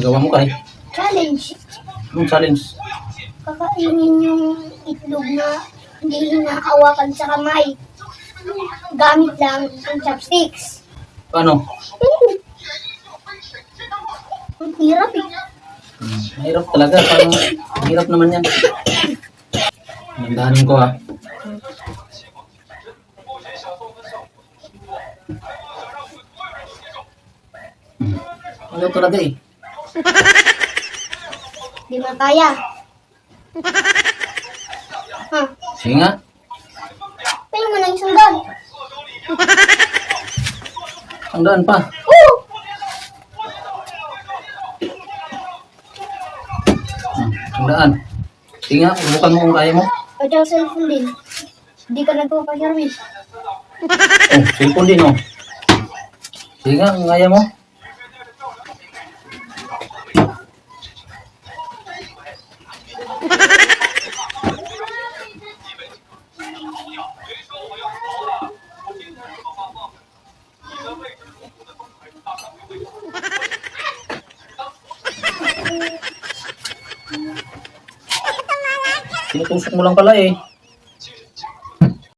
Nagawa mo ka eh. Challenge. Anong challenge? Kakainin yung itlog na hindi hinahawakan sa kamay. Gamit lang ang chopsticks. Paano? Ang hirap eh. Mahirap talaga. Parang hirap naman yan. Nandahanin ko ha. Ano talaga eh. Di ba kaya? Ha? Sige nga. Pwede mo lang isang daan. Ang daan pa. Oo! Ang daan. Sige nga, subukan mo kung kaya mo. Pwede ang cellphone din. Hindi ka nagpapaservice. Oh, cellphone din oh. Sige nga, kung kaya mo. Tinutusok mo lang pala eh.